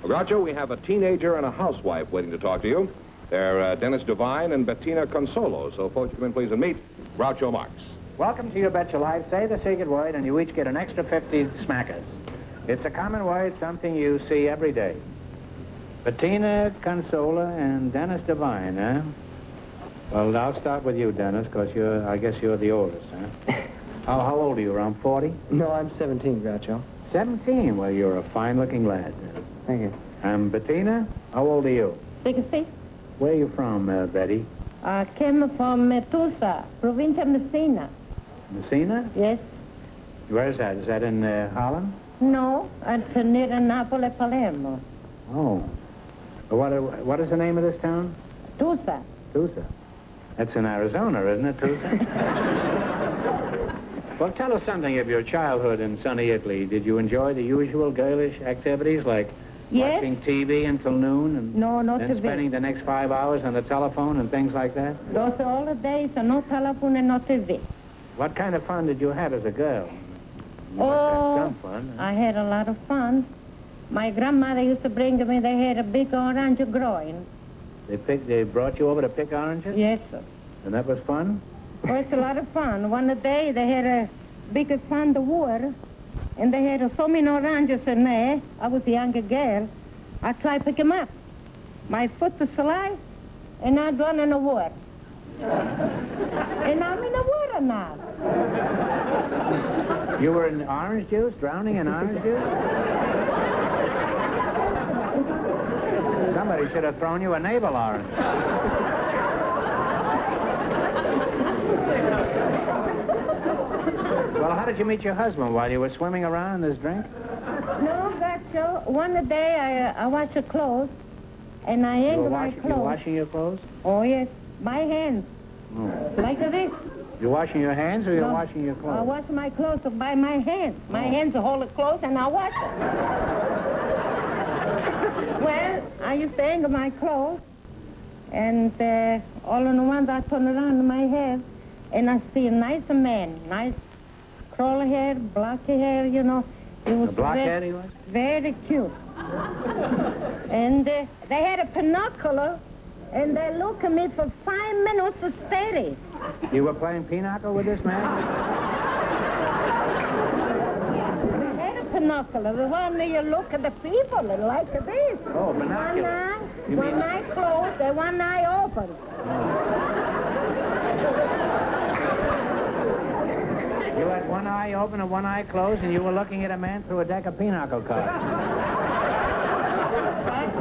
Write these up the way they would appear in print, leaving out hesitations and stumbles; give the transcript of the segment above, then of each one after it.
Groucho, we have a teenager and a housewife waiting to talk to you. They're Dennis Devine and Betina Consolo. So, folks, you come in, please, and meet Groucho Marx. Welcome to You Bet Your Life. Say the secret word, and you each get an extra 50 smackers. It's a common word, something you see every day. Betina Consolo and Dennis Devine, huh? Well, I'll start with you, Dennis, because I guess you're the oldest, huh? How old are you, around 40? No, I'm 17, Groucho. 17? Well, you're a fine-looking lad. Thank you. Bettina, how old are you? 60. Where are you from, Betty? I came from Metusa, province of Messina. Messina? Yes. Where is that? Is that in Holland? No, it's near Napoli, Palermo. Oh. What is the name of this town? Tusa. Tusa. That's in Arizona, isn't it, Tusa? Well, tell us something of your childhood in sunny Italy. Did you enjoy the usual girlish activities like watching TV until noon and then spending the next 5 hours on the telephone and things like that? Those are all the days, no telephone and no TV. What kind of fun did you have as a girl? You must have some fun. Huh? I had a lot of fun. My grandmother used to bring me, they had a big orange growing. They brought you over to pick oranges? Yes, sir. And that was fun? Oh, it's a lot of fun. One day they had a big sand war, and they had so many oranges in there. I was a younger girl. I tried to pick them up. My foot was slide, and I drowned in the water. And I'm in the water now. You were in orange juice, drowning in orange juice? Somebody should have thrown you a navel orange. Well, how did you meet your husband while you were swimming around in this drink? No, Groucho. One day I washed your clothes, and I hanged my clothes. You were washing your clothes? Oh, yes. My hands. Oh. Like this. You're washing your hands or you're washing your clothes? I wash my clothes by my hands. My hands hold the clothes, and I wash them. Well, I used to hang my clothes, and all in once I turn around my head, and I see a nice man, nice curly hair, black hair, you know. He was blackhead he was? Very cute. And they had a binocular, and they looked at me for 5 minutes steady. You were playing pinochle with this man? They had a binocular, the one that you look at the people and like this. Oh, binocular. One eye closed and one eye open. You had one eye open and one eye closed, and you were looking at a man through a deck of pinochle cards.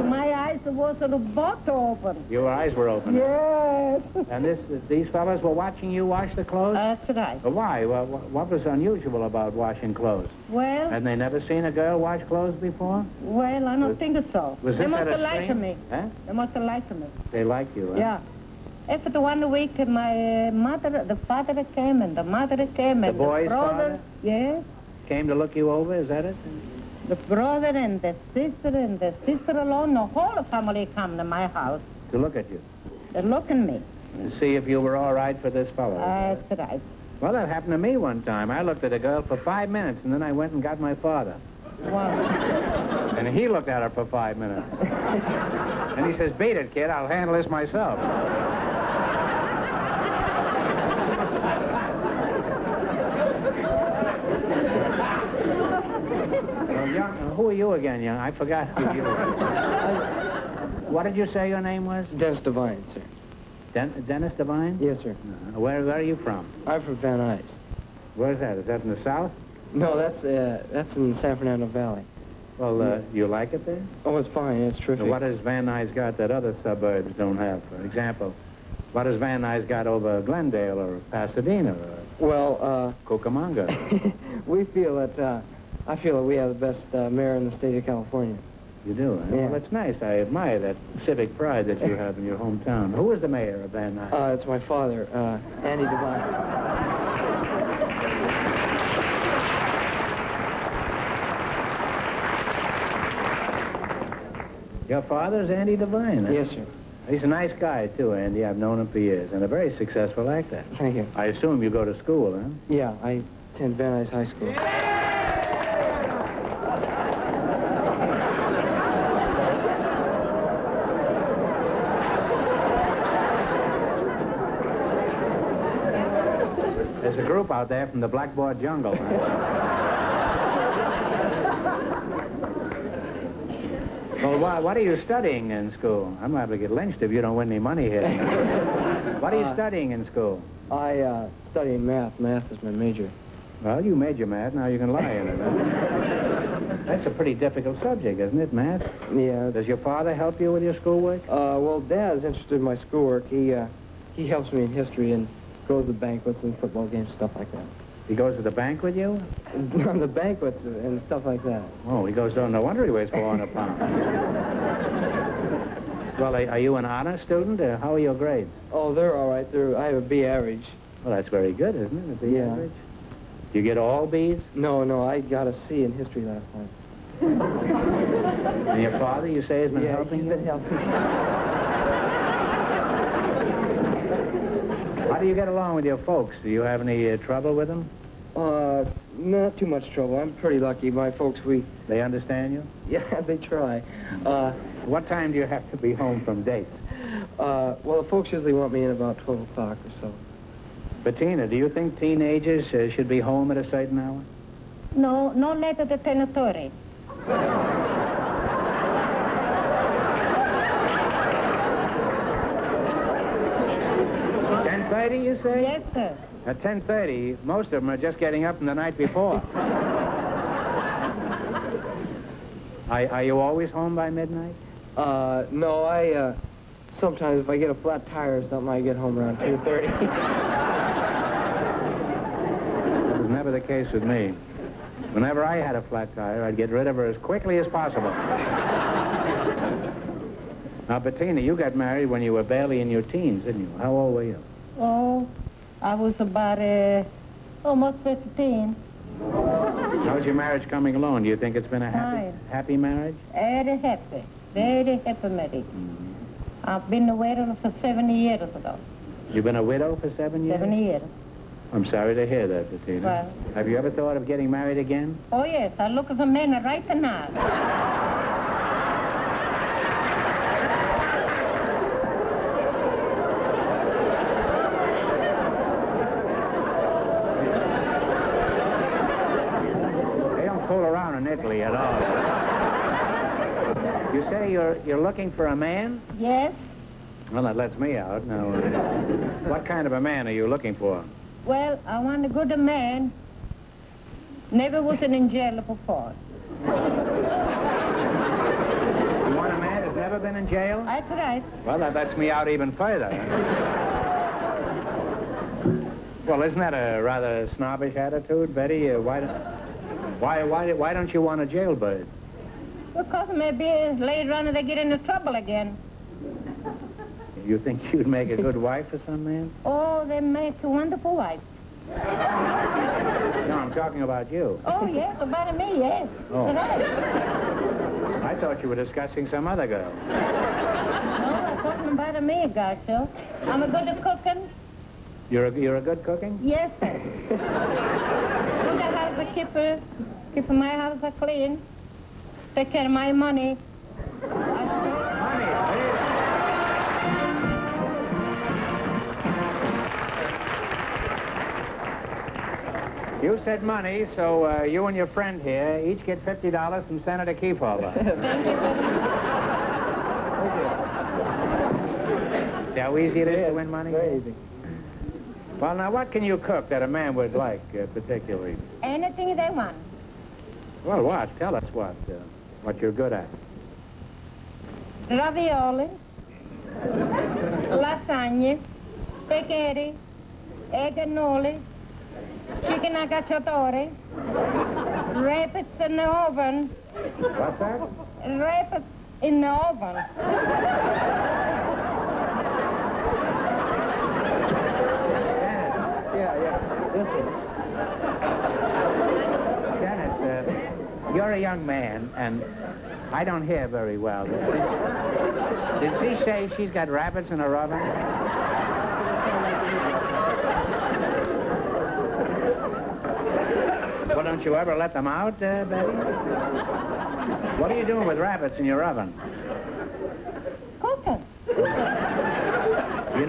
My eyes was both open. Your eyes were open? Yes. And these fellas were watching you wash the clothes? That's right. Why? Well, what was unusual about washing clothes? Well... Had they never seen a girl wash clothes before? Well, I don't think so. They must have liked me. Huh? They must have liked me. They liked you, huh? Yeah. After the 1 week, my mother, the father came, and the mother came, and the boy's brother... father? Yes. Came to look you over, is that it? The brother and the sister-in-law, and the whole family come to my house. To look at you? They look at me. To see if you were all right for this fellow. That's right. Well, that happened to me one time. I looked at a girl for 5 minutes, and then I went and got my father. Wow. And he looked at her for 5 minutes. And he says, beat it, kid. I'll handle this myself. Who are you again, young? I forgot who you were. What did you say your name was? Dennis Devine, sir. Dennis Devine? Yes, sir. Where are you from? I'm from Van Nuys. Where's that? Is that in the south? No, that's in San Fernando Valley. Well, you like it there? Oh, it's fine. It's terrific. So what has Van Nuys got that other suburbs don't have? For example, what has Van Nuys got over Glendale or Pasadena or Cucamonga? We feel that... I feel that we have the best mayor in the state of California. You do, huh? Yeah. Well, that's nice. I admire that civic pride that you have in your hometown. Who is the mayor of Van Nuys? It's my father, Andy Devine. Your father's Andy Devine, huh? Yes, sir. He's a nice guy, too, Andy. I've known him for years, and a very successful actor. Thank you. I assume you go to school, huh? Yeah, I attend Van Nuys High School. There's a group out there from the Blackboard Jungle. Well, what are you studying in school? I'm liable to get lynched if you don't win any money here. What are you studying in school? I study math. Math is my major. Well, you major math, now you can lie in it. That's a pretty difficult subject, isn't it, math? Yeah. Does your father help you with your schoolwork? Well, Dad's interested in my schoolwork. He helps me in history and goes to banquets and football games, stuff like that. He goes to the bank with you? On the banquets and stuff like that. Oh, he goes down. No wonder he weighs 400 pounds. Well, are you an honor student? How are your grades? Oh, they're all right. I have a B average. Well, that's very good, isn't it? A B Yeah. average? You get all B's? No, I got a C in history last time. And your father, you say, has been helping he's you? been helping. How do you get along with your folks? Do you have any trouble with them? Not too much trouble. I'm pretty lucky. My folks, They understand you? yeah, they try. What time do you have to be home from dates? Well, the folks usually want me in about 12 o'clock or so. Betina, do you think teenagers should be home at a certain hour? No, no later than 10:30. 10:30, you say? Yes, sir. At 10:30, most of them are just getting up from the night before. Are you always home by midnight? No, sometimes if I get a flat tire or something, I get home around 2:30. That was never the case with me. Whenever I had a flat tire, I'd get rid of her as quickly as possible. Now, Betina, you got married when you were barely in your teens, didn't you? How old were you? Oh, I was about almost 15. How's your marriage coming along? Do you think it's been a Fine. happy marriage? Very happy marriage. I've been a widow for 70 years ago. You've been a widow for 7 years? 7 years. I'm sorry to hear that, Betina. Well. Have you ever thought of getting married again? Oh, yes, I look for men right now. They don't fool around in Italy at all. You say you're looking for a man? Yes. Well, that lets me out. Now, what kind of a man are you looking for? Well, I want a good man. Never was in jail before. You want a man that's never been in jail? That's right. Well, that lets me out even further. Well, isn't that a rather snobbish attitude, Betty? Why don't you want a jailbird? Because maybe later on they get into trouble again. You think you'd make a good wife for some man? Oh, they make a wonderful wife. No, I'm talking about you. Oh, yes, about me, yes. Oh. That's right. I thought you were discussing some other girl. No, I'm talking about me, gosh, so. I'm a good at cooking. You're a good cooking? Yes, sir. Good at house a keeper. Keep my house clean. Take care of my money. You said money, so you and your friend here each get $50 from Senator Kefauver. See how easy it is to win money? Very easy. Well, now, what can you cook that a man would like, particularly? Anything they want. Well, what? Tell us what you're good at. Ravioli, lasagna, spaghetti, egg cannoli, chicken cacciatore, rabbits in the oven. What's that? Rabbits in the oven. Yeah. This one. Dennis, you're a young man, and I don't hear very well. Did she say she's got rabbits in her oven? Well, don't you ever let them out, Betty? What are you doing with rabbits in your oven? Cooking. You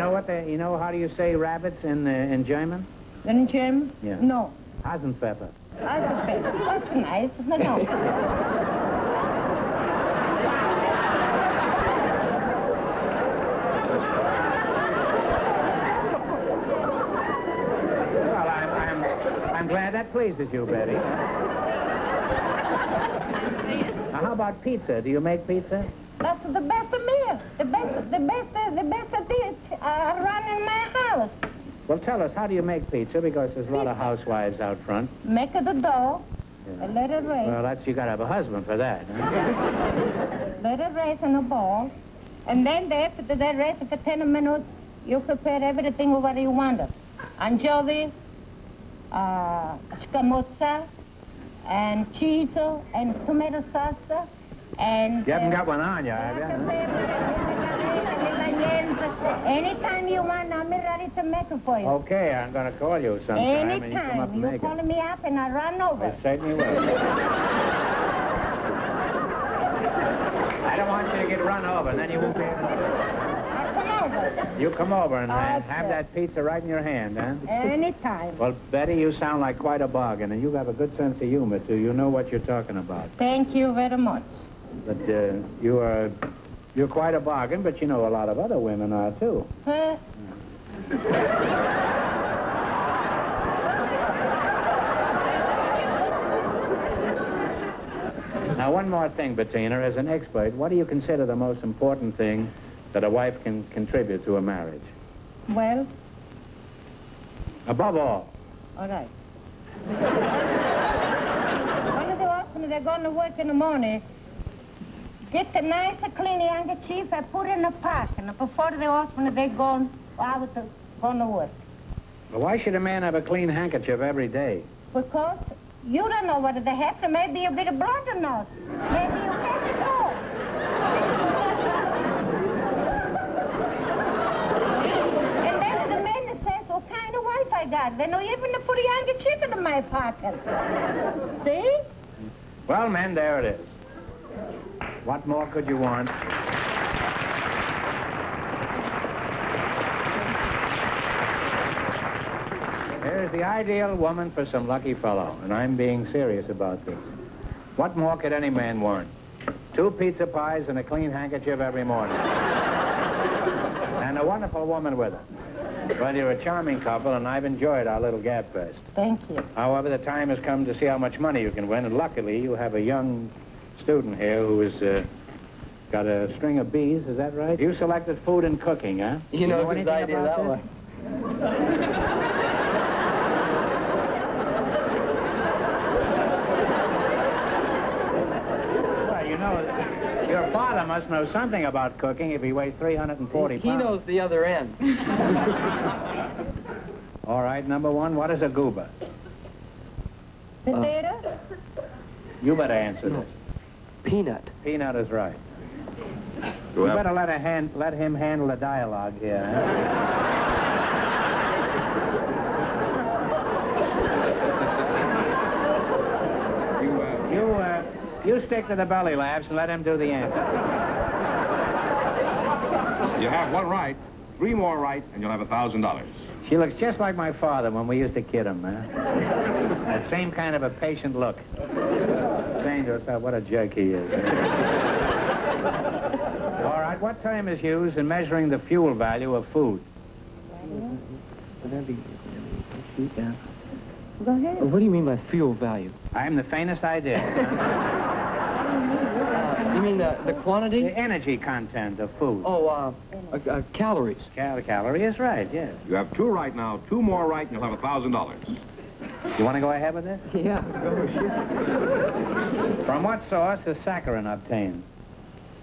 know how do you say rabbits in German? Then Jim? Yeah. No. Hasenpfeffer. That's nice. No. Well, I'm glad that pleases you, Betty. Now, how about pizza? Do you make pizza? That's the best meal. The best dish run in my house. Well, tell us, how do you make pizza? Because there's a lot of housewives out front. Make the dough. Yeah. Let it raise. Well, you gotta have a husband for that. Huh? Let it raise in a bowl. And then after that raise for 10 minutes, you prepare everything what you want it. Anchovy, scamozza, and cheese, and tomato sauce, and... You haven't got one on you, have you? Anytime you want, I'm ready to make it for you. Okay, I'm gonna call you sometime and you come up Anytime. and You make call it. me up and I run over. I certainly will. I don't want you to get run over, and then you won't be able to... Come over. You come over and Okay. have that pizza right in your hand, huh? Anytime. Well, Betty, you sound like quite a bargain, and you have a good sense of humor, too. You know what you're talking about. Thank you very much. But you're quite a bargain, but you know a lot of other women are, too. Huh? Now, one more thing, Betina. As an expert, what do you consider the most important thing that a wife can contribute to a marriage? Well, Above all. all right. One of the often they're going to work in the morning, get the nice clean handkerchief and put it in a pocket. And before they often they're going out to work. Well, why should a man have a clean handkerchief every day? Because you don't know whether they have to. Maybe a bit of blood or not. Maybe you have to go. And then the man that says, what kind of wife I got? They know even to put a handkerchief in my pocket. See? Well, men, there it is. What more could you want? Here's the ideal woman for some lucky fellow, and I'm being serious about this. What more could any man want? 2 pizza pies and a clean handkerchief every morning. And a wonderful woman with her. Well, you're a charming couple, and I've enjoyed our little gab fest. Thank you. However, the time has come to see how much money you can win, and luckily you have a young student here who has got a string of B's, is that right? You selected food and cooking, huh? You know whose anything idea about that was? Well, you know, your father must know something about cooking if he weighs 340 pounds. He knows the other end. All right, number 1, what is a goober? Potato? You better answer No. this. Peanut. Peanut is right. You better let him handle the dialogue here, huh? You stick to the belly laughs and let him do the answer. You have 1 right, 3 more right, and you'll have $1,000. She looks just like my father when we used to kid him, huh? That same kind of a patient look. Saying to herself, what a jerk he is. All right, what term is used in measuring the fuel value of food? Go ahead. What do you mean by fuel value? I am the faintest idea. You mean the quantity? The energy content of food. Oh, calories. Calorie is right, yes. You have 2 right now, 2 more right, and you'll have $1,000. You want to go ahead with this? Yeah. From what source is saccharin obtained?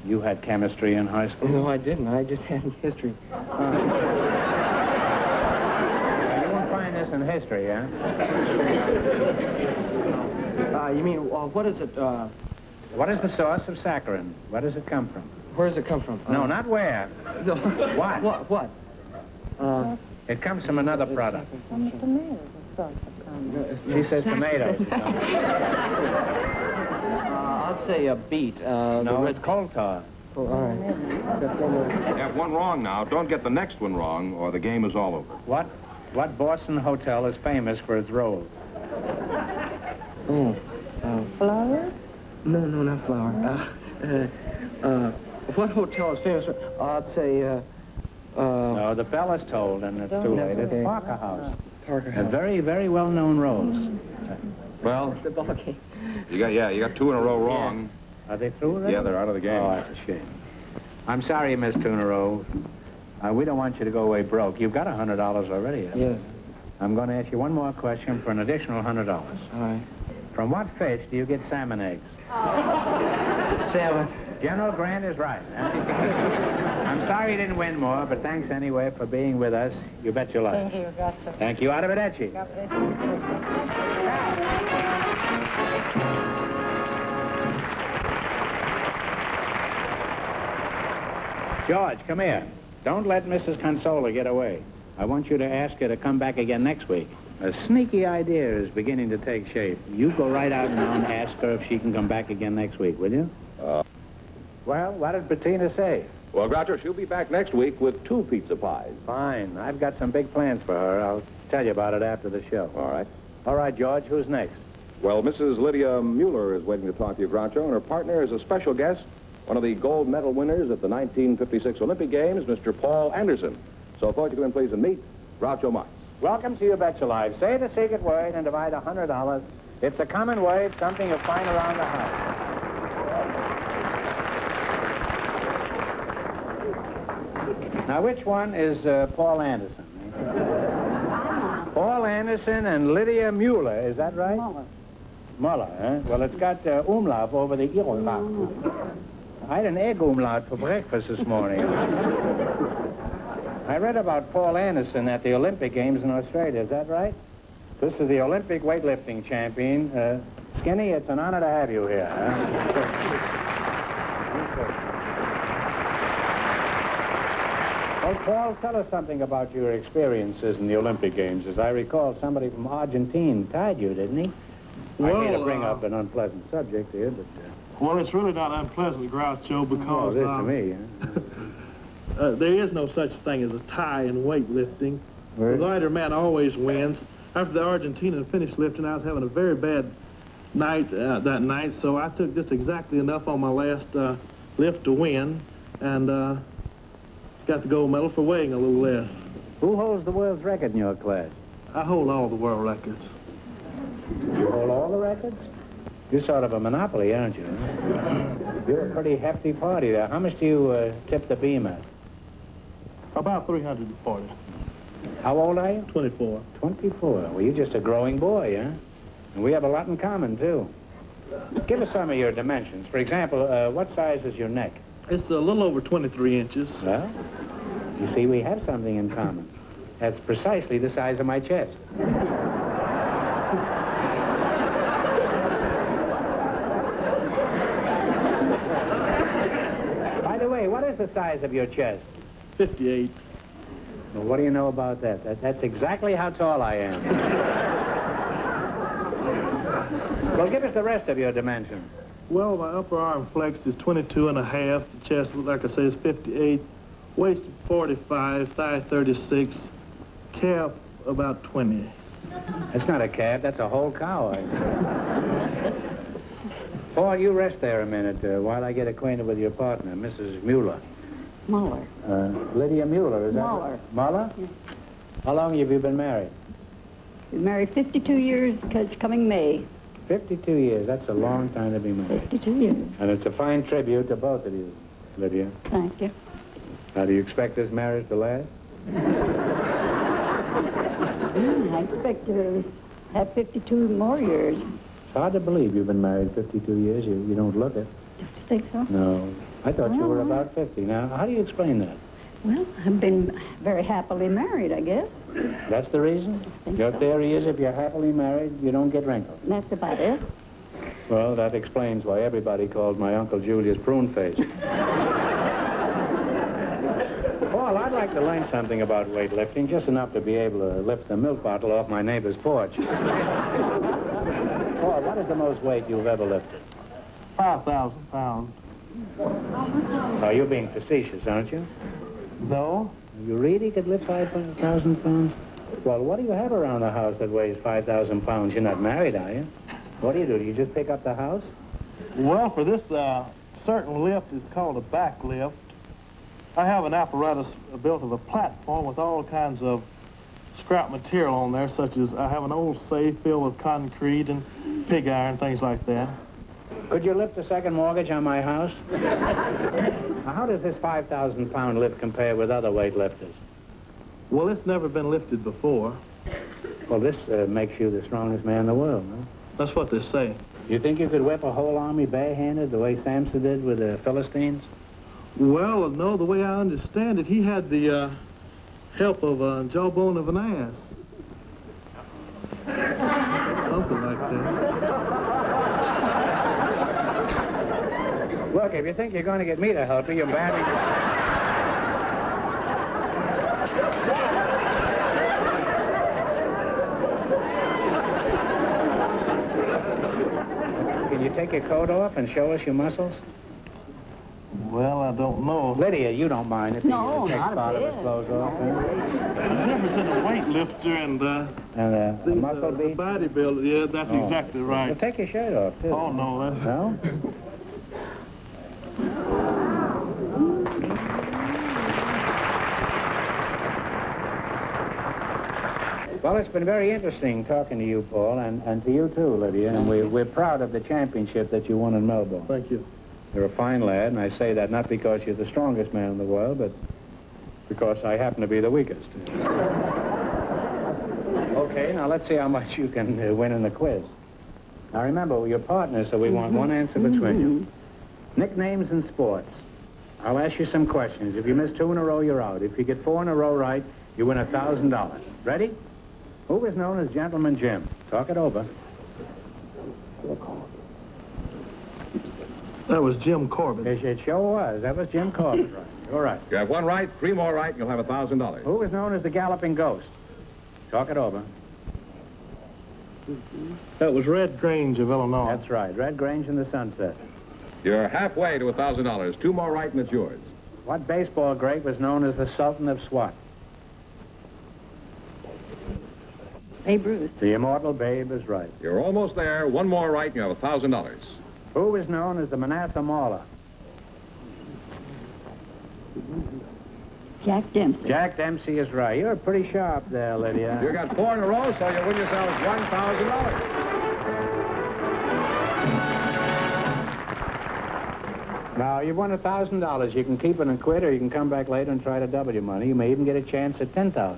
You had chemistry in high school. No, I didn't. I just had history. Now, you won't find this in history, huh? You mean, what is it, What is the source of saccharin? Where does it come from? where does it come from? No, not where. No. What? What? It comes from another product. From the tomatoes, of course. She says tomatoes. I'll say a beet. No, it's coal tar. Oh, all right. You have 1 wrong now. Don't get the next one wrong, or the game is all over. What? What Boston hotel is famous for its rolls? Oh, Flower? no, not Flower. What hotel is famous for? I'd say, No, the bell is tolled, and it's too late. Okay. It's Parker House. Parker A House. very, very well-known rolls. Well, The ball game. you got 2 in a row wrong. Are they through already? Yeah, they're out of the game. Oh, that's a shame. I'm sorry, Miss Tunero. We don't want you to go away broke. You've got $100 already. haven't you? Yes. I'm going to ask you one more question for an additional $100. All right. From what fish do you get salmon eggs? 7. General Grant is right. I'm sorry you didn't win more, but thanks anyway for being with us. You bet your life. Thank you, gotcha. Thank you, Arrivederci. George, come here. Don't let Mrs. Consolo get away. I want you to ask her to come back again next week. A sneaky idea is beginning to take shape. You go right out now and ask her if she can come back again next week, will you? Well, what did Betina say? Well, Groucho, she'll be back next week with 2 pizza pies. Fine. I've got some big plans for her. I'll tell you about it after the show. All right. All right, George, who's next? Well, Mrs. Lydia Mueller is waiting to talk to you, Groucho, and her partner is a special guest, one of the gold medal winners at the 1956 Olympic Games, Mr. Paul Anderson. So, folks, you come in, please, and meet Groucho Marx. Welcome to You Bet Your Life. Say the secret word and divide $100. It's a common word, something you'll find around the house. Now, which one is Paul Anderson? Paul Anderson and Lydia Mueller, is that right? Muller, huh? Well, it's got umlaut over the Irlach. I had an egg umlaut for breakfast this morning. I read about Paul Anderson at the Olympic Games in Australia, is that right? This is the Olympic weightlifting champion. Skinny, it's an honor to have you here. Well, Paul, tell us something about your experiences in the Olympic Games. As I recall, somebody from Argentina tied you, didn't he? I hate to bring up an unpleasant subject here, but... Well, it's really not unpleasant, Groucho, because it is to me, huh? there is no such thing as a tie in weightlifting. The lighter man always wins. After the Argentinian finished lifting, I was having a very bad night that night, so I took just exactly enough on my last lift to win, and got the gold medal for weighing a little less. Who holds the world's record in your class? I hold all the world records. You hold all the records? You're sort of a monopoly, aren't you? You're a pretty hefty party there. How much do you tip the beam at? About 340. How old are you? 24. 24. Well, you're just a growing boy, huh? And we have a lot in common, too. Give us some of your dimensions. For example, what size is your neck? It's a little over 23 inches. Well, you see, we have something in common. That's precisely the size of my chest. By the way, what is the size of your chest? 58. Well, what do you know about that? That's exactly how tall I am. Well, give us the rest of your dimensions. Well, my upper arm flex is 22 and a half. The chest, like I say, is 58. Waist 45, thigh 36. Calf about 20. That's not a calf, that's a whole cow. Paul, you rest there a minute while I get acquainted with your partner, Mrs. Mueller. Muller. Lydia Mueller, is that Muller. right? Muller? Yeah. How long have you been married? Been married 52 years, because it's coming May. 52 years. That's a long time to be married. 52 years. And it's a fine tribute to both of you, Lydia. Thank you. Now, do you expect this marriage to last? I expect to have 52 more years. It's hard to believe you've been married 52 years. You don't look it. Don't you think so? No. I thought you were Well, about 50. Now, how do you explain that? Well, I've been very happily married, I guess. That's the reason? think Your so. theory is if you're happily married, you don't get wrinkles. That's about it. Well, that explains why everybody called my Uncle Julius prune face. Paul, I'd like to learn something about weightlifting, just enough to be able to lift the milk bottle off my neighbor's porch. Paul, what is the most weight you've ever lifted? 5,000 pounds. Oh, you're being facetious, aren't you? No. You really could lift 5,000 pounds? Well, what do you have around the house that weighs 5,000 pounds? You're not married, are you? What do? You just pick up the house? Well, for this certain lift, it's called a back lift. I have an apparatus built of a platform with all kinds of scrap material on there, such as I have an old safe filled with concrete and pig iron, things like that. Could you lift a second mortgage on my house? Now, how does this 5,000-pound lift compare with other weightlifters? Well, it's never been lifted before. Well, this makes you the strongest man in the world, huh? That's what they say. You think you could whip a whole army barehanded the way Samson did with the Philistines? Well, no, the way I understand it, he had the help of a jawbone of an ass. Something like that. Look, if you think you're going to get me to help you, you're badly... Can you take your coat off and show us your muscles? Well, I don't know. Lydia, you don't mind if he takes part of his clothes off, huh? The difference in a weightlifter and a muscle the beat? bodybuilder, yeah, that's exactly right. Well, take your shirt off, too. Oh, no, that's... No? Well, it's been very interesting talking to you, Paul, and to you, too, Lydia. And we're proud of the championship that you won in Melbourne. Thank you. You're a fine lad, and I say that not because you're the strongest man in the world, but because I happen to be the weakest. Okay, now let's see how much you can win in the quiz. Now remember, we're your partners, so we want one answer between you. Nicknames in sports. I'll ask you some questions. If you miss 2 in a row, you're out. If you get 4 in a row right, you win $1,000. Ready? Who is known as Gentleman Jim? Talk it over. That was Jim Corbett. It sure was. That was Jim Corbett, right? You're right. You have 1 right, 3 more right, and you'll have $1,000. Who is known as the Galloping Ghost? Talk it over. That was Red Grange of Illinois. That's right. Red Grange in the Sunset. You're halfway to $1,000. 2 more right, and it's yours. What baseball great was known as the Sultan of Swat? Babe Ruth. The immortal Babe is right. You're almost there. 1 more right, and you have $1,000. Who is known as the Manasseh Mauler? Jack Dempsey. Jack Dempsey is right. You're pretty sharp there, Lydia. You got 4 in a row, so you win yourselves $1,000. Now, you've won $1,000. You can keep it and quit, or you can come back later and try to double your money. You may even get a chance at $10,000.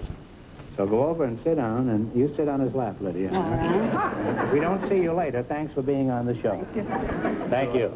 So go over and sit down, and you sit on his lap, Lydia. If we don't see you later, thanks for being on the show. Thank you.